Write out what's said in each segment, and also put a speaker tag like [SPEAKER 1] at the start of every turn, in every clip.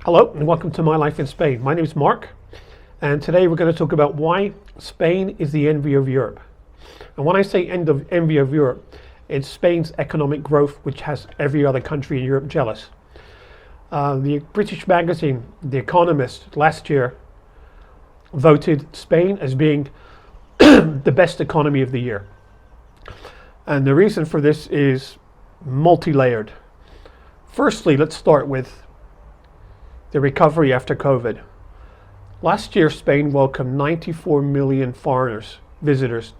[SPEAKER 1] Hello and welcome to My Life in Spain. My name is Mark, and today we're going to talk about why Spain is the envy of Europe. And when I say envy of Europe, it's Spain's economic growth, which has every other country in Europe jealous. The British magazine, The Economist, last year voted Spain as being the best economy of the year. And the reason for this is multi-layered. Firstly, let's start with the recovery after COVID. Last year, Spain welcomed 94 million foreigners, visitors,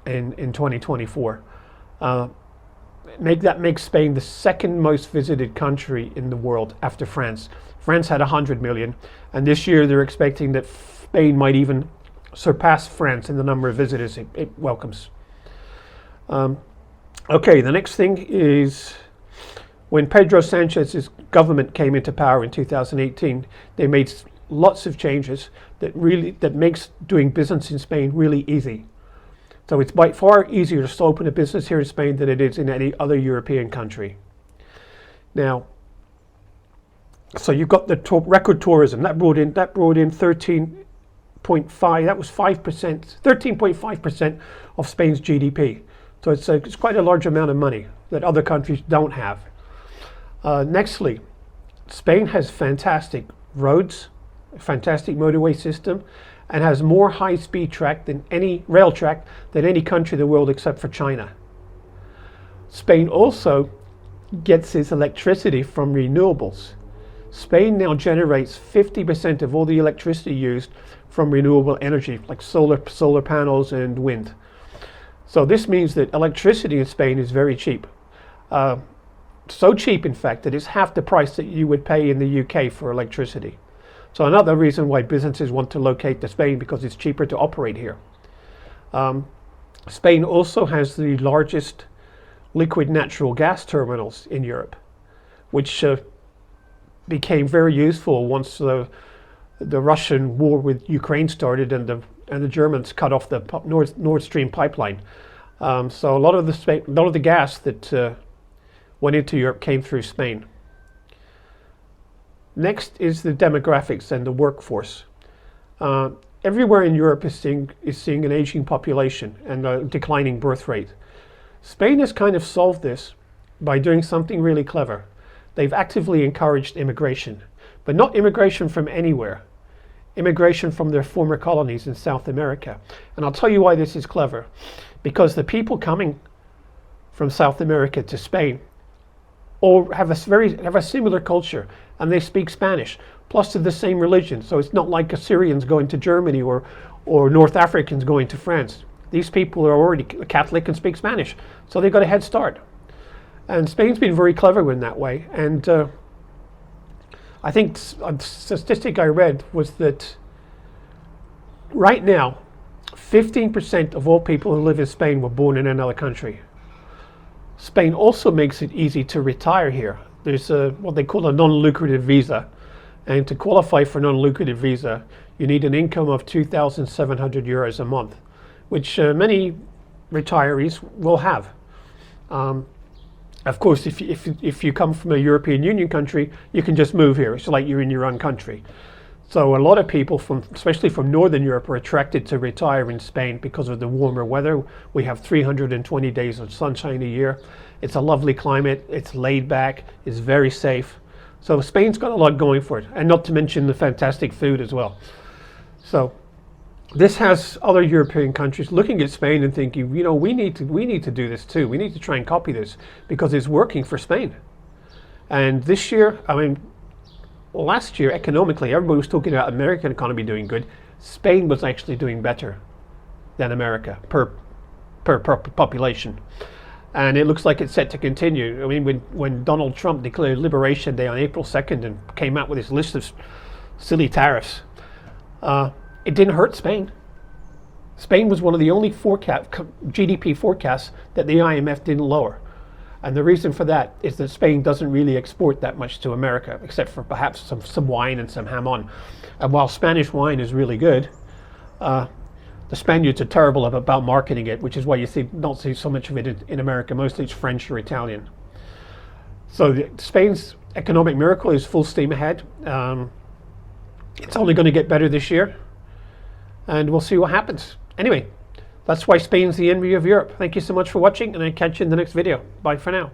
[SPEAKER 1] in 2024. That makes Spain the second most visited country in the world after France. France had 100 million, and this year they're expecting that Spain might even surpass France in the number of visitors it welcomes. Okay, the next thing is when Pedro Sanchez's government came into power in 2018, they made lots of changes that makes doing business in Spain really easy. So it's by far easier to open a business here in Spain than it is in any other European country. Now, so you've got the record tourism that brought in 13.5. That was 5%, 13.5% of Spain's GDP. So it's quite a large amount of money that other countries don't have. Nextly, Spain has fantastic roads, a fantastic motorway system, and has more high-speed track than any rail track than any country in the world except for China. Spain also gets its electricity from renewables. Spain now generates 50% of all the electricity used from renewable energy, like solar panels and wind. So this means that electricity in Spain is very cheap. So cheap, in fact, that it's half the price that you would pay in the UK for electricity. So another reason why businesses want to locate to Spain, because it's cheaper to operate here. Spain also has the largest liquid natural gas terminals in Europe, which became very useful once the Russian war with Ukraine started and the Germans cut off the Nord Stream pipeline. So a lot of the gas that went into Europe came through Spain. Next is the demographics and the workforce. Everywhere in Europe is seeing an aging population and a declining birth rate. Spain has kind of solved this by doing something really clever. They've actively encouraged immigration, but not immigration from anywhere. Immigration from their former colonies in South America. And I'll tell you why this is clever. Because the people coming from South America to Spain all have a similar culture, and they speak Spanish, plus they're the same religion. So it's not like Assyrians going to Germany or North Africans going to France. These people are already Catholic and speak Spanish, so they've got a head start. And Spain's been very clever in that way. And I think a statistic I read was that right now, 15% of all people who live in Spain were born in another country. Spain also makes it easy to retire here. There's what they call a non-lucrative visa. And to qualify for a non-lucrative visa, you need an income of 2,700 euros a month, which many retirees will have. Of course, if you come from a European Union country, you can just move here. It's like you're in your own country. So a lot of people, especially from Northern Europe, are attracted to retire in Spain because of the warmer weather. We have 320 days of sunshine a year. It's a lovely climate. It's laid back. It's very safe. So Spain's got a lot going for it, and not to mention the fantastic food as well. So this has other European countries looking at Spain and thinking, you know, we need to do this too. We need to try and copy this because it's working for Spain. And this year, last year, economically, everybody was talking about American economy doing good. Spain was actually doing better than America per population. And it looks like it's set to continue. I mean, when Donald Trump declared Liberation Day on April 2nd and came out with his list of silly tariffs, it didn't hurt Spain. Spain was one of the only GDP forecasts that the IMF didn't lower. And the reason for that is that Spain doesn't really export that much to America, except for perhaps some wine and some jamon. And while Spanish wine is really good, the Spaniards are terrible about marketing it, which is why you don't see so much of it in America. Mostly it's French or Italian. So Spain's economic miracle is full steam ahead. It's only going to get better this year, and we'll see what happens. Anyway, that's why Spain's the envy of Europe. Thank you so much for watching, and I'll catch you in the next video. Bye for now.